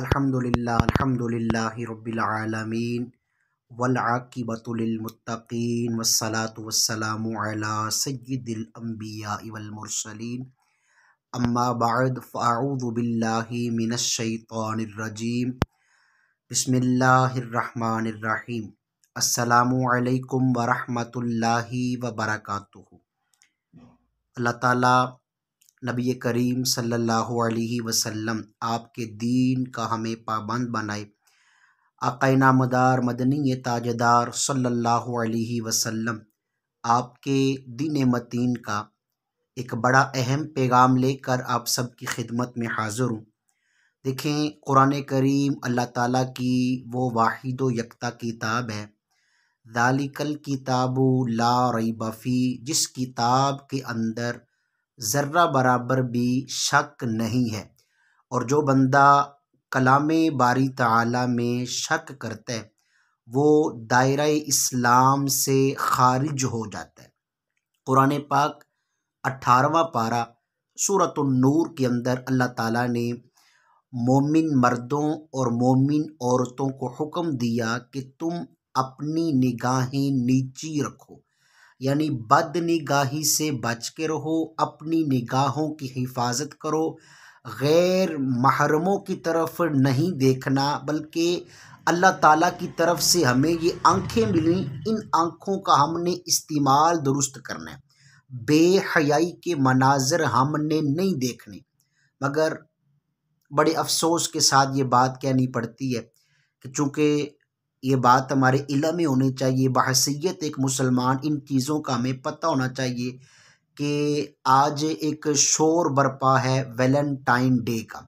अल्हम्दुलिल्लाहि रब्बिल आलमीन वल आक़िबतु लिल मुत्तक़ीन वस्सलातु वस्सलामु अला सय्यिदिल अंबिया वल मुरसलीन अम्मा बअद फ़अऊज़ु बिल्लाहि मिनश शैतानिर रजीम बिस्मिल्लाहिर रहमानिर रहीम अस्सलामु अलैकुम व रहमतुल्लाहि व बरकातुहू। अल्लाह ताला नबी करीम सल्लल्लाहु अलैहि वसल्लम आपके दीन का हमें पाबंद बनाए। आक़ाए नामदार मदनी ताजदार सल्लल्लाहु अलैहि वसल्लम आपके दीन मतीन का एक बड़ा अहम पैगाम लेकर आप सबकी खिदमत में हाज़िर हूँ। देखें, कुरान करीम अल्लाह ताला की वो वाहिदो यकता किताब है। ज़ालिकल किताबु ला रैब फ़ी, जिस किताब के अंदर ज़र्रा बराबर भी शक नहीं है। और जो बंदा कलामे बारी ताला में शक करता है वो दायरा इस्लाम से खारिज हो जाता है। कुरान पाक 18वां पारा सूरतुन नूर के अंदर अल्लाह ताला ने मोमिन मर्दों और मोमिन औरतों को हुक्म दिया कि तुम अपनी निगाहें नीची रखो, यानी बद निगाही से बच के रहो, अपनी निगाहों की हिफाजत करो, गैर महरमों की तरफ नहीं देखना, बल्कि अल्लाह ताला की तरफ से हमें ये आंखें मिली, इन आंखों का हमने इस्तेमाल दुरुस्त करना है। बेहयाई के मनाजर हमने नहीं देखने। मगर बड़े अफसोस के साथ ये बात कहनी पड़ती है कि चूँकि ये बात हमारे इल्म में होनी चाहिए, बहसीयत एक मुसलमान इन चीज़ों का हमें पता होना चाहिए कि आज एक शोर बरपा है वैलेंटाइन डे का।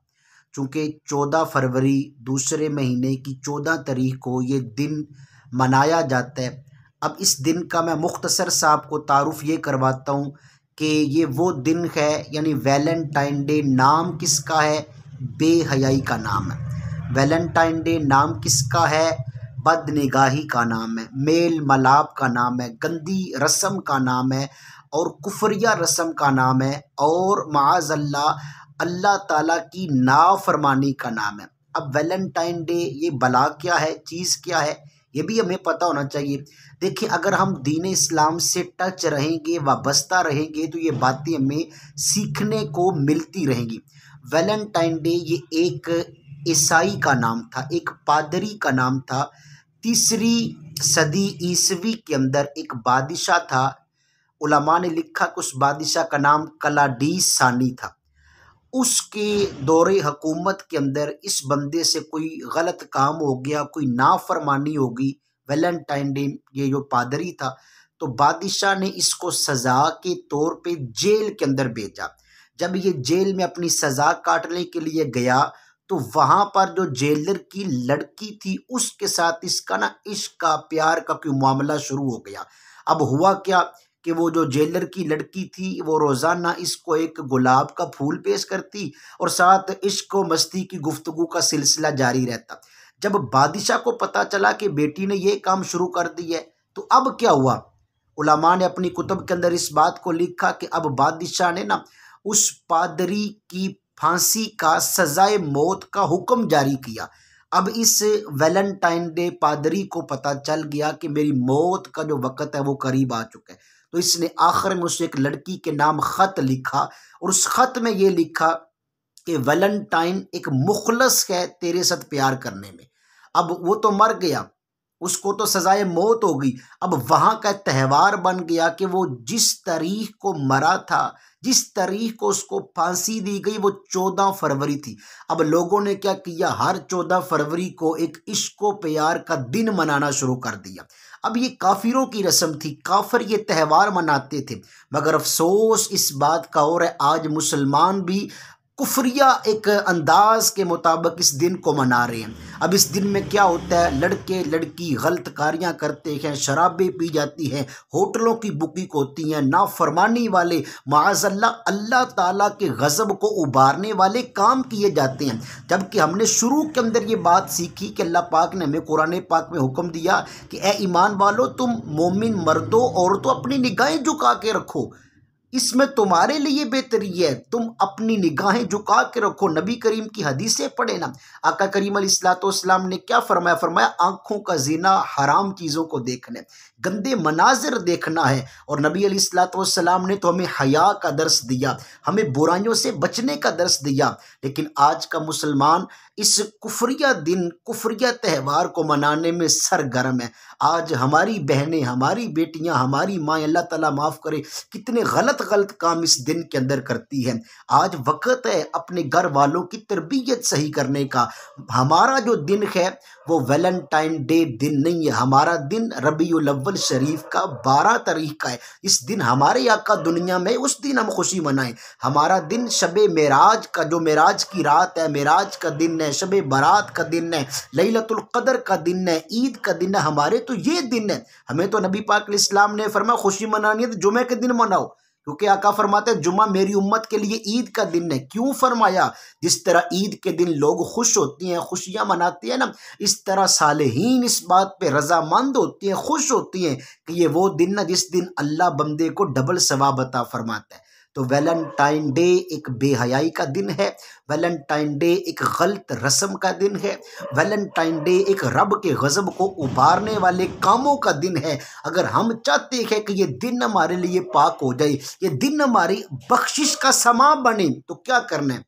चूँकि 14 फरवरी दूसरे महीने की 14 तारीख को ये दिन मनाया जाता है। अब इस दिन का मैं मुख्तसर सा आपको तारुफ ये करवाता हूँ कि ये वो दिन है, यानी वैलेंटाइन डे नाम किसका है? बेहयाई का नाम है। वैलेंटाइन डे नाम किसका है? बदनिगाही का नाम है, मेल मलाप का नाम है, गंदी रस्म का नाम है और कुफरिया रस्म का नाम है और माअज़ल्लाह अल्लाह ताला की नाफरमानी का नाम है। अब वैलेंटाइन डे ये भला क्या है, चीज़ क्या है, ये भी हमें पता होना चाहिए। देखिए, अगर हम दीन इस्लाम से टच रहेंगे, वाबस्ता रहेंगे, तो ये बातें हमें सीखने को मिलती रहेंगी। वैलेंटाइन डे ये एक ईसाई का नाम था, एक पादरी का नाम था। 3री सदी ईसवी के अंदर एक बादशाह था। उलमा ने लिखा कि उस बादशाह का नाम कलाडीस सानी था। उसके दौरे हुकूमत के अंदर इस बंदे से कोई गलत काम हो गया, कोई नाफरमानी होगी, वैलेंटाइन डे ये जो पादरी था, तो बादशाह ने इसको सज़ा के तौर पे जेल के अंदर भेजा। जब ये जेल में अपनी सज़ा काटने के लिए गया तो वहाँ पर जो जेलर की लड़की थी उसके साथ इसका ना इश्क का, प्यार का कोई मामला शुरू हो गया। अब हुआ क्या कि वो जो जेलर की लड़की थी वो रोज़ाना इसको एक गुलाब का फूल पेश करती और साथ इश्क व मस्ती की गुफ्तगू का सिलसिला जारी रहता। जब बादशाह को पता चला कि बेटी ने ये काम शुरू कर दिया है तो अब क्या हुआ? उलमा ने अपनी कुतुब के अंदर इस बात को लिखा कि अब बादशाह ने ना उस पादरी की फांसी का, सजाए मौत का हुक्म जारी किया। अब इस वैलेंटाइन डे पादरी को पता चल गया कि मेरी मौत का जो वक़्त है वो करीब आ चुका है। तो इसने आखिर में उस एक लड़की के नाम ख़त लिखा और उस ख़त में ये लिखा कि वैलेंटाइन एक मुखलस है तेरे साथ प्यार करने में। अब वो तो मर गया, उसको तो सजाए मौत हो गई। अब वहाँ का त्यौहार बन गया कि वो जिस तारीख को मरा था, जिस तारीख को उसको फांसी दी गई, वो 14 फरवरी थी। अब लोगों ने क्या किया, हर 14 फरवरी को एक इश्क व प्यार का दिन मनाना शुरू कर दिया। अब ये काफिरों की रस्म थी, काफिर ये त्यौहार मनाते थे। मगर अफसोस इस बात का और है आज मुसलमान भी कुफरिया एक अंदाज के मुताबिक इस दिन को मना रहे हैं। अब इस दिन में क्या होता है, लड़के लड़की गलत कारियाँ करते हैं, शराबें पी जाती हैं, होटलों की बुकिंग होती हैं, नाफरमानी वाले माअज़ल्लाह अल्लाह ताला के गज़ब को उबारने वाले काम किए जाते हैं। जबकि हमने शुरू के अंदर ये बात सीखी कि अल्लाह पाक ने हमें कुरान पाक में हुक्म दिया कि ए ईमान वालो, तुम मोमिन मर्दों औरतों अपनी निगाहें झुका के रखो, इसमें तुम्हारे लिए बेहतरी है, तुम अपनी निगाहें झुका के रखो। नबी करीम की हदीसें पढ़े ना, आका करीम अलैहिस्सलाम ने क्या फरमाया? फरमाया आंखों का ज़िना हराम चीज़ों को देखना, गंदे मनाजिर देखना है। और नबी अलैहिस्सलाम ने तो हमें हया का दर्स दिया, हमें बुराइयों से बचने का दर्स दिया। लेकिन आज का मुसलमान इस कुफरिया दिन, कुफरिया त्यौहार को मनाने में सरगर्म है। आज हमारी बहनें, हमारी बेटियां, हमारी माँ, अल्लाह ताला माफ़ करे, कितने गलत गलत काम इस दिन के अंदर करती है। आज वक्त है अपने घर वालों की तरबियत सही करने का। हमारा जो दिन है वो वैलेंटाइन डे दिन नहीं है, हमारा दिन रबीउल अव्वल शरीफ का 12 तारीख का है। इस दिन हमारे आका दुनिया में, उस दिन हम खुशी मनाएं। हमारा दिन शबे मेराज का, जो मेराज की रात है, मेराज का दिन है, शबे बारात का दिन है, लैलतुल कदर का दिन है, ईद का दिन है। हमारे तो ये दिन है। हमें तो नबी पाक इस्लाम ने फरमाया खुशी मनानी है तो जुमे के दिन मनाओ, क्योंकि आका फरमाते हैं जुमा मेरी उम्मत के लिए ईद का दिन है। क्यों फरमाया? जिस तरह ईद के दिन लोग खुश होती हैं, खुशियां मनाती हैं ना, इस तरह सालेहीन इस बात पे रजामंद होती हैं, खुश होती हैं कि ये वो दिन ना जिस दिन अल्लाह बंदे को डबल सवाब अता फरमाता है। तो वैलेंटाइन डे एक बेहयाई का दिन है, वैलेंटाइन डे एक गलत रस्म का दिन है, वैलेंटाइन डे एक रब के गज़ब को उबारने वाले कामों का दिन है। अगर हम चाहते हैं कि ये दिन हमारे लिए पाक हो जाए, ये दिन हमारी बख्शिश का समा बने, तो क्या करना है?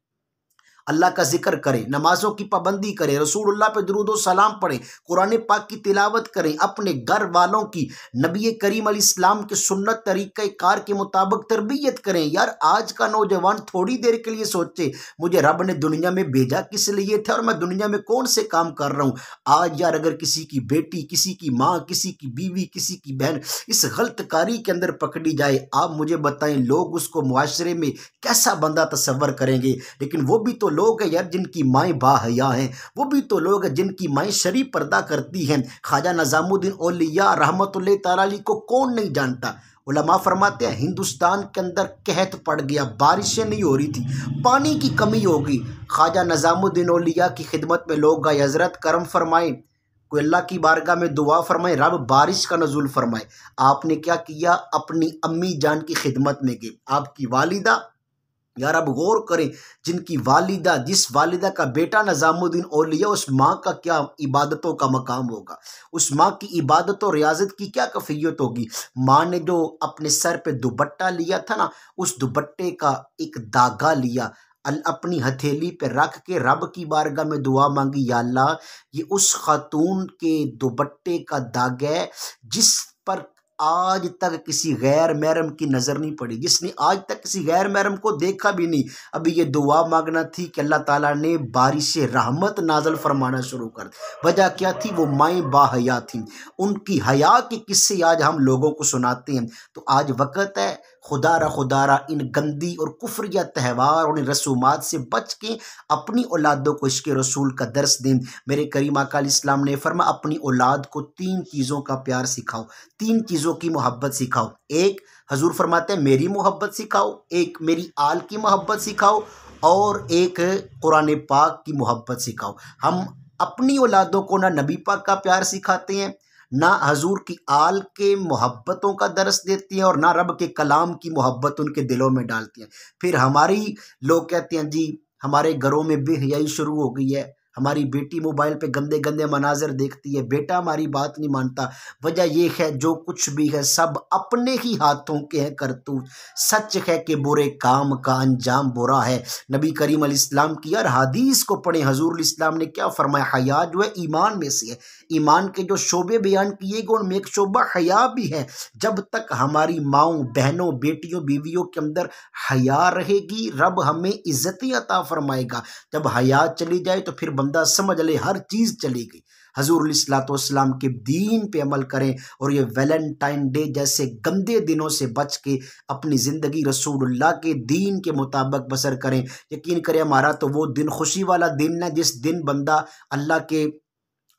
अल्लाह का जिक्र करें, नमाजों की पाबंदी करें, रसूलुल्लाह पे दुरूद व सलाम पढ़ें, कुरान पाक की तिलावत करें, अपने घर वालों की नबी करीम अलैहिस्सलाम के सुन्नत तरीक़े कार के मुताबिक तरबियत करें। यार आज का नौजवान थोड़ी देर के लिए सोचे मुझे रब ने दुनिया में भेजा किस लिए था और मैं दुनिया में कौन से काम कर रहा हूँ। आज यार अगर किसी की बेटी, किसी की माँ, किसी की बीवी, किसी की बहन इस गलतकारी के अंदर पकड़ी जाए, आप मुझे बताएं लोग उसको मुआशरे में कैसा बंदा तस्वर करेंगे। लेकिन वो भी तो लोग हैं यार जिनकी माएँ बाहया हैं, वो भी तो लोग हैं जिनकी माएँ शरीफ पर्दा करती हैं। ख्वाजा निज़ामुद्दीन औलिया रहमतुल्लाह तआला अलैह को कौन नहीं जानता। उलमा फरमाते हैं हिंदुस्तान के अंदर कहत पड़ गया, बारिशें नहीं हो रही थी, पानी की कमी होगी। ख्वाजा निज़ामुद्दीन औलिया की खिदमत में लोग गए, हज़रत करम फरमाए, कोई अल्लाह की बारगाह में दुआ फरमाए, रब बारिश का नज़ुल फरमाए। आपने क्या किया? अपनी अम्मी जान की खिदमत में गए, आपकी वालिदा। यार अब गौर करें, जिनकी वालिदा, जिस वालिदा का बेटा निज़ामुद्दीन औलिया, उस माँ का क्या इबादतों का मकाम होगा, उस माँ की इबादत और रियाजत की क्या कैफियत होगी। माँ ने जो अपने सर पे दुपट्टा लिया था ना, उस दुपट्टे का एक धागा लिया, अपनी हथेली पे रख के रब की बारगाह में दुआ मांगी, या अल्लाह ये उस खातून के दुपट्टे का धागा है जिस पर आज तक किसी गैर महरम की नज़र नहीं पड़ी, जिसने आज तक किसी गैर महरम को देखा भी नहीं। अभी ये दुआ मांगना थी कि अल्लाह ताला ने बारिश रहमत नाजल फरमाना शुरू कर। वजह क्या थी? वो माएँ बाहया थीं, उनकी हया के किस्से आज हम लोगों को सुनाते हैं। तो आज वक़्त है खुदारा इन गंदी और कुफरिया त्यौहार और इन रसूमात से बच के अपनी औलादों को इश्क़ रसूल का दर्स दें। मेरे करीम आका अलैहिस्सलाम ने फरमाया अपनी औलाद को 3 चीज़ों का प्यार सिखाओ, 3 चीज़ों की मोहब्बत सिखाओ। एक, हजूर फरमाते हैं मेरी मोहब्बत सिखाओ, एक मेरी आल की मोहब्बत सिखाओ, और एक कुरान पाक की मोहब्बत सिखाओ। हम अपनी औलादों को ना नबी पाक का प्यार सिखाते हैं, ना हजूर की आल के मोहब्बतों का दर्स देती हैं, और ना रब के कलाम की मोहब्बत उनके दिलों में डालती हैं। फिर हमारी लोग कहते हैं जी हमारे घरों में बेहयाई शुरू हो गई है, हमारी बेटी मोबाइल पे गंदे गंदे मनाजर देखती है, बेटा हमारी बात नहीं मानता। वजह यह है जो कुछ भी है सब अपने ही हाथों के हैं करतूत। सच है कि बुरे काम का अंजाम बुरा है। नबी करीम अलैहिस्सलाम की यार हदीस को पढ़ें, हजूर इस्लाम ने क्या फरमाया, हया जो है ईमान में से है। ईमान के जो शोबे बयान किए गए उनमें एक शोबा हया भी है। जब तक हमारी माओं, बहनों, बेटियों, बीवियों के अंदर हया रहेगी रब हमें इज्जतें अता फरमाएगा। जब हया चली जाए तो फिर बंदा समझ ले हर चीज़ चली गई। हजूर अलैहिस्सलाम के दीन पे अमल करें और ये वैलेंटाइन डे जैसे गंदे दिनों से बच के अपनी ज़िंदगी रसूलुल्लाह के दीन के मुताबिक बसर करें। यकीन करें हमारा तो वो दिन खुशी वाला दिन है जिस दिन बंदा अल्लाह के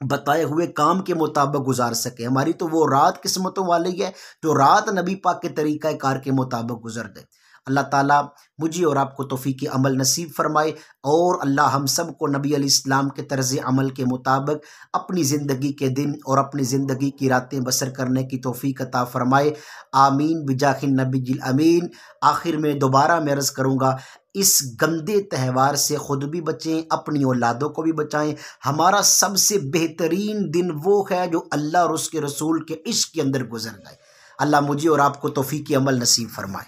बताए हुए काम के मुताबिक गुजार सके। हमारी तो वो रात किस्मतों वाली है जो रात नबी पाक के तरीक़ा कार के मुताबिक गुजर दे। अल्लाह ताला मुझे और आपको तौफीक अमल नसीब फरमाए और अल्लाह हम सब को नबी अलैहिस्सलाम के तर्ज अमल के मुताबिक अपनी ज़िंदगी के दिन और अपनी ज़िंदगी की रातें बसर करने की तौफीक अता फरमाए। आमीन बिजाहिन नबीजिल अमीन। आखिर में दोबारा मैं अर्ज़ करूँगा, इस गंदे त्यौहार से ख़ुद भी बचें, अपनी औलादों को भी बचाएं। हमारा सबसे बेहतरीन दिन वो है जो अल्लाह और उसके रसूल के इश्क के अंदर गुजर गए। अल्लाह मुझे और आपको तौफीक अमल नसीब फरमाए।